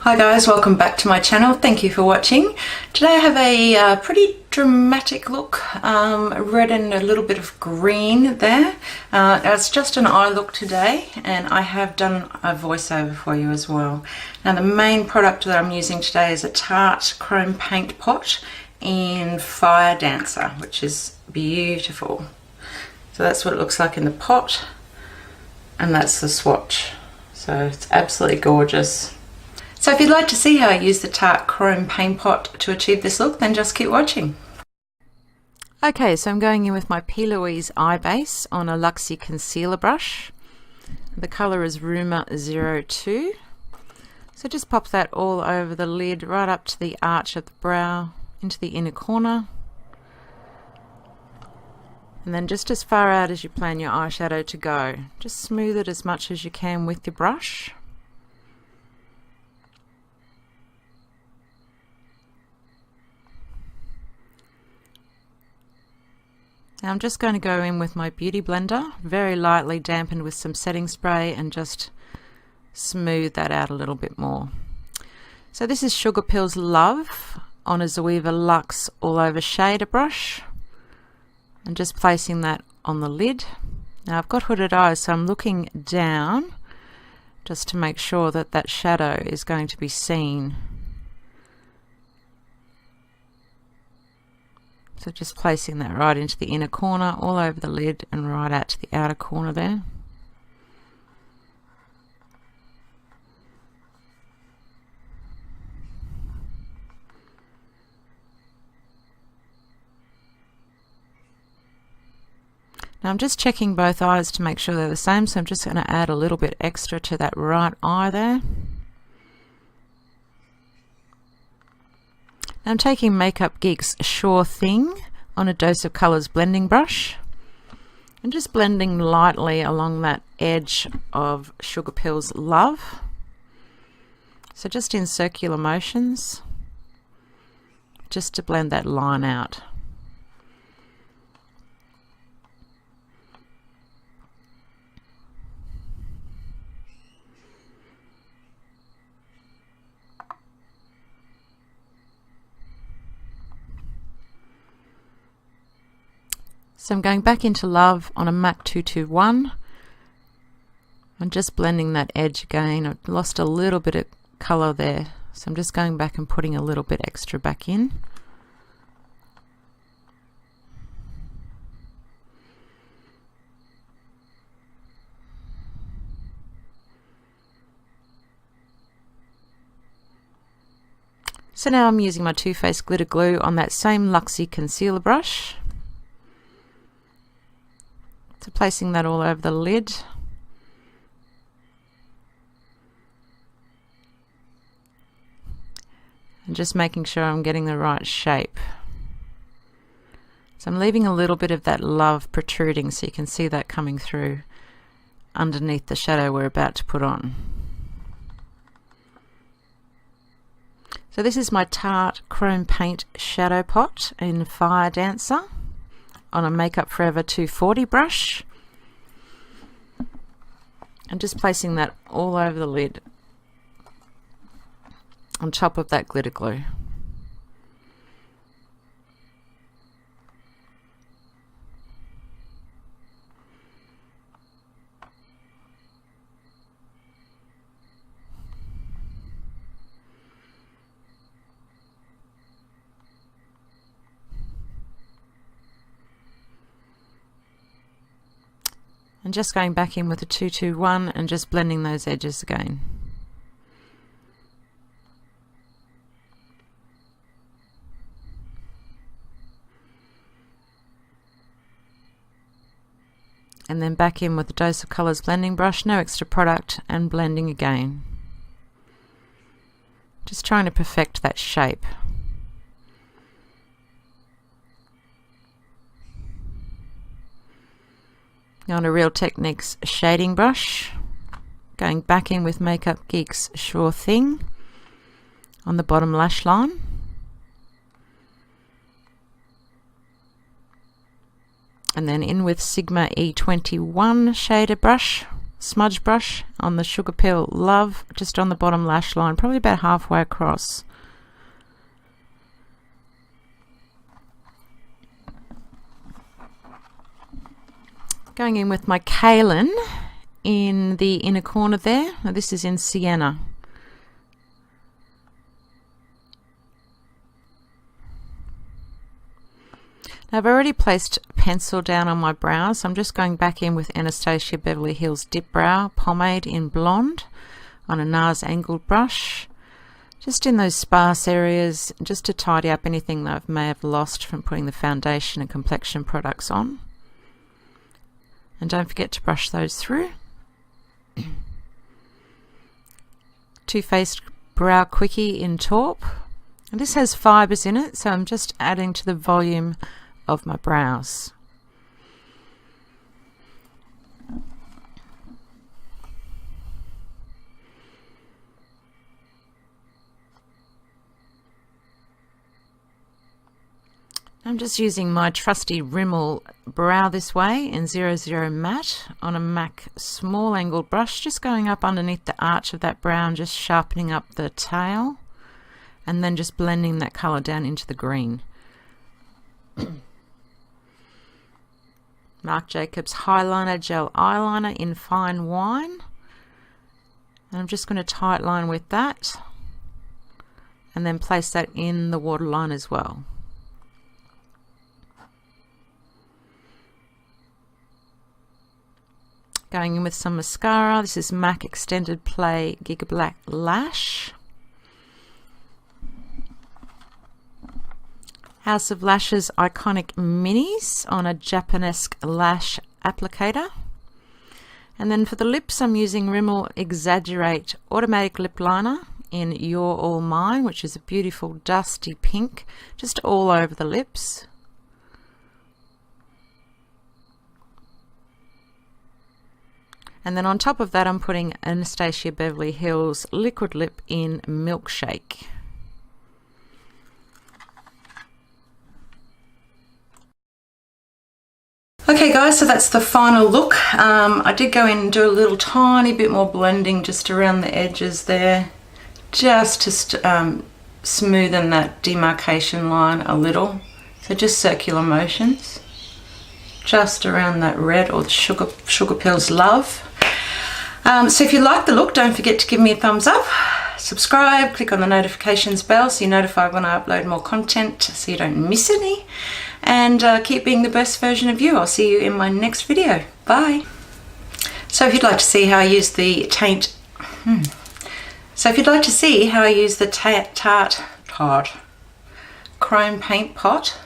Hi guys, welcome back to my channel. Thank you for watching. Today I have a pretty dramatic look, red and a little bit of green there. It's just an eye look today, and I have done a voiceover for you as well. Now the main product that I'm using today is a Tarte Chrome Paint Pot in Fire Dancer, which is beautiful. So that's what it looks like in the pot, and that's the swatch. So it's absolutely gorgeous. So if you'd like to see how I use the Tarte Chrome Paint Pot to achieve this look, then just keep watching. Okay, so I'm going in with my P.Louise eye base on a Luxie concealer brush. The colour is Rumour 02. So just pop that all over the lid, right up to the arch of the brow, into the inner corner. And then just as far out as you plan your eyeshadow to go. Just smooth it as much as you can with your brush. Now I'm just going to go in with my Beauty Blender, very lightly dampened with some setting spray, and just smooth that out a little bit more. So this is Sugarpill's Love on a Zoeva Luxe All Over Shader brush. And just placing that on the lid. Now I've got hooded eyes, so I'm looking down just to make sure that that shadow is going to be seen. So just placing that right into the inner corner, all over the lid, and right out to the outer corner there. Now I'm just checking both eyes to make sure they're the same, so I'm just going to add a little bit extra to that right eye there. I'm taking Makeup Geek's Sure Thing on a Dose of Colours blending brush and just blending lightly along that edge of Sugarpill's Love. So just in circular motions, just to blend that line out. So I'm going back into Love on a MAC 221 and just blending that edge again. I've lost a little bit of colour there, so I'm just going back and putting a little bit extra back in. So now I'm using my Too Faced Glitter Glue on that same Luxie concealer brush. So placing that all over the lid. And just making sure I'm getting the right shape. So I'm leaving a little bit of that Love protruding, so you can see that coming through underneath the shadow we're about to put on. So this is my Tarte Chrome Paint Shadow Pot in Fire Dancer on a Makeup Forever 240 brush, and just placing that all over the lid on top of that glitter glue. And just going back in with a 221 and just blending those edges again. And then back in with a Dose of Colours blending brush, no extra product, and blending again. Just trying to perfect that shape. Now on a Real Techniques shading brush, going back in with Makeup Geek's Sure Thing on the bottom lash line. And then in with Sigma E21 shader brush smudge brush on the Sugarpill Love, just on the bottom lash line, probably about halfway across. Going in with my Cailyn in the inner corner there. Now this is in Sienna. Now I've already placed pencil down on my brows, so I'm just going back in with Anastasia Beverly Hills Dipbrow Pomade in Blonde on a NARS angled brush, just in those sparse areas, just to tidy up anything that I may have lost from putting the foundation and complexion products on. And don't forget to brush those through. Too Faced Brow Quickie in Taupe. And this has fibres in it, so I'm just adding to the volume of my brows. I'm just using my trusty Rimmel Brow This Way in 00 Matte on a MAC small angled brush, just going up underneath the arch of that brow and just sharpening up the tail, and then just blending that colour down into the green. Marc Jacobs Highliner Gel Eyeliner in Fine Wine, and I'm just going to tight line with that and then place that in the waterline as well. Going in with some mascara. This is MAC Extended Play Gigablack Lash. House of Lashes Iconic Minis on a Japanesque lash applicator. And then for the lips, I'm using Rimmel Exaggerate Automatic Lip Liner in You're All Mine, which is a beautiful dusty pink, just all over the lips. And then on top of that, I'm putting Anastasia Beverly Hills Liquid Lip in Milkshake. Okay guys, so that's the final look. I did go in and do a little tiny bit more blending just around the edges there, just to smoothen that demarcation line a little. So just circular motions, just around that red, or the Sugarpill's Love. So if you like the look, don't forget to give me a thumbs up, subscribe, click on the notifications bell so you're notified when I upload more content so you don't miss any, and keep being the best version of you. I'll see you in my next video. Bye. So if you'd like to see how I use the Tarte Chrome Paint Pot